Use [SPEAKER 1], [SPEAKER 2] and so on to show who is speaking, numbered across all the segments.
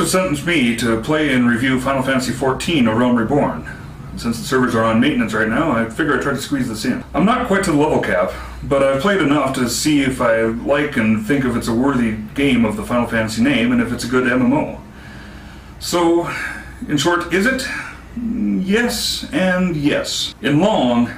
[SPEAKER 1] have sentenced me to play and review Final Fantasy XIV: A Realm Reborn. Since the servers are on maintenance right now, I figure I'd try to squeeze this in. I'm not quite to the level cap, but I've played enough to see if I like and think if it's a worthy game of the Final Fantasy name and if it's a good MMO. So, in short, is it? Yes and yes. In long,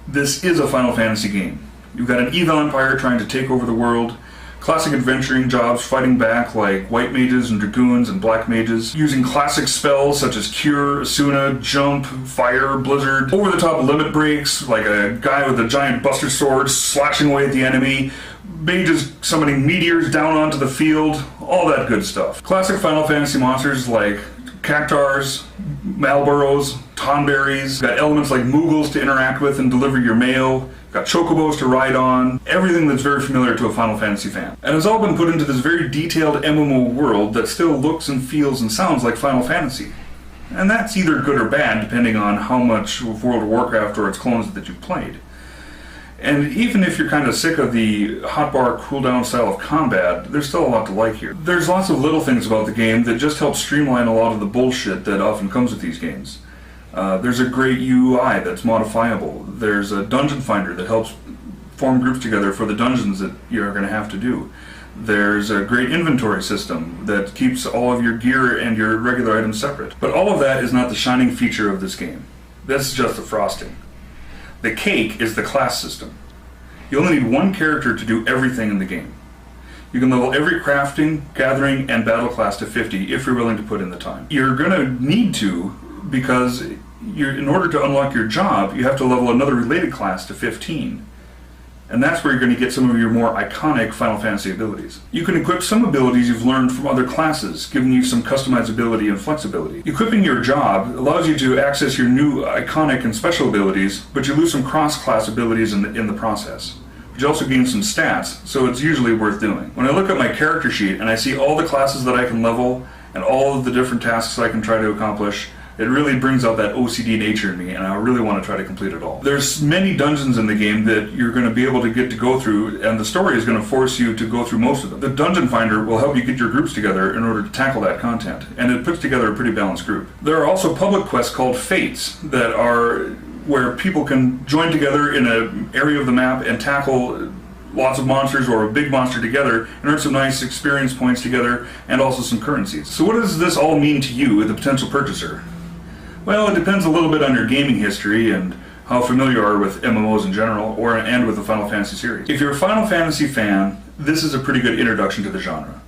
[SPEAKER 1] this is a Final Fantasy game. You've got an evil empire trying to take over the world, classic adventuring jobs fighting back like white mages and dragoons and black mages, using classic spells such as Cure, Asuna, Jump, Fire, Blizzard, over-the-top limit breaks like a guy with a giant buster sword slashing away at the enemy, mages summoning meteors down onto the field, all that good stuff. Classic Final Fantasy monsters like Cactars, Malboros, Tonberries, got elements like Moogles to interact with and deliver your mail, got chocobos to ride on, everything that's very familiar to a Final Fantasy fan. And it's all been put into this very detailed MMO world that still looks and feels and sounds like Final Fantasy. And that's either good or bad depending on how much of World of Warcraft or its clones that you've played. And even if you're kind of sick of the hotbar cooldown style of combat, there's still a lot to like here. There's lots of little things about the game that just help streamline a lot of the bullshit that often comes with these games. There's a great UI that's modifiable. There's a dungeon finder that helps form groups together for the dungeons that you're going to have to do. There's a great inventory system that keeps all of your gear and your regular items separate. But all of that is not the shining feature of this game. That's just the frosting. The cake is the class system. You only need one character to do everything in the game. You can level every crafting, gathering, and battle class to 50 if you're willing to put in the time. You're going to need to because in order to unlock your job, you have to level another related class to 15. And that's where you're going to get some of your more iconic Final Fantasy abilities. You can equip some abilities you've learned from other classes, giving you some customizability and flexibility. Equipping your job allows you to access your new iconic and special abilities, but you lose some cross-class abilities in the process. But you also gain some stats, so it's usually worth doing. When I look at my character sheet and I see all the classes that I can level and all of the different tasks I can try to accomplish, it really brings out that OCD nature in me, and I really want to try to complete it all. There's many dungeons in the game that you're going to be able to get to go through, and the story is going to force you to go through most of them. The Dungeon Finder will help you get your groups together in order to tackle that content, and it puts together a pretty balanced group. There are also public quests called Fates that are where people can join together in an area of the map and tackle lots of monsters or a big monster together and earn some nice experience points together and also some currencies. So what does this all mean to you, the potential purchaser? Well, it depends a little bit on your gaming history and how familiar you are with MMOs in general, and with the Final Fantasy series. If you're a Final Fantasy fan, this is a pretty good introduction to the genre.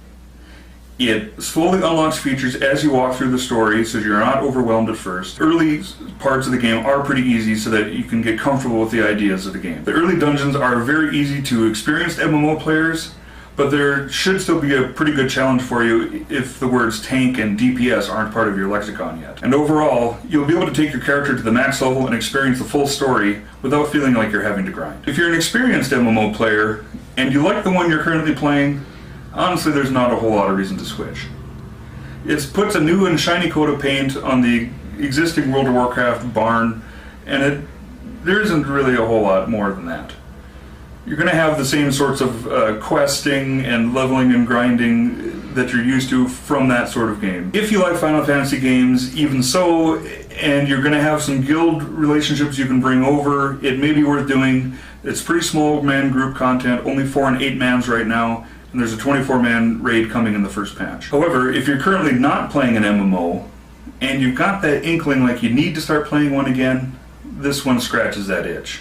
[SPEAKER 1] It slowly unlocks features as you walk through the story, so you're not overwhelmed at first. Early parts of the game are pretty easy so that you can get comfortable with the ideas of the game. The early dungeons are very easy to experienced MMO players, but there should still be a pretty good challenge for you if the words tank and DPS aren't part of your lexicon yet. And overall, you'll be able to take your character to the max level and experience the full story without feeling like you're having to grind. If you're an experienced MMO player and you like the one you're currently playing, honestly there's not a whole lot of reason to switch. It puts a new and shiny coat of paint on the existing World of Warcraft barn, and there isn't really a whole lot more than that. You're going to have the same sorts of questing and leveling and grinding that you're used to from that sort of game. If you like Final Fantasy games, even so, and you're going to have some guild relationships you can bring over, it may be worth doing. It's pretty small man group content, only 4 and 8 mans right now, and there's a 24-man raid coming in the first patch. However, if you're currently not playing an MMO, and you've got that inkling like you need to start playing one again, this one scratches that itch.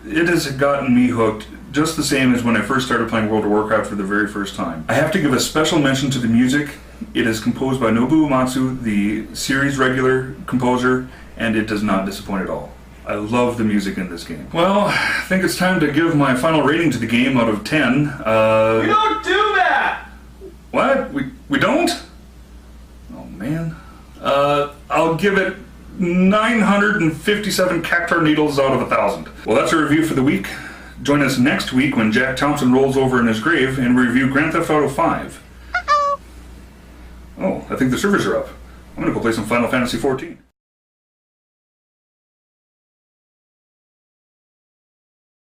[SPEAKER 1] It has gotten me hooked just the same as when I first started playing World of Warcraft for the very first time. I have to give a special mention to the music. It is composed by Nobuo Uematsu, the series regular composer, and it does not disappoint at all. I love the music in this game. Well, I think it's time to give my final rating to the game out of 10.
[SPEAKER 2] We don't do that!
[SPEAKER 1] What? We don't? Oh man. I'll give it 957 cactar needles out of 1,000. Well, that's a review for the week. Join us next week when Jack Thompson rolls over in his grave and review Grand Theft Auto 5. Oh, I think the servers are up. I'm gonna go play some Final Fantasy XIV.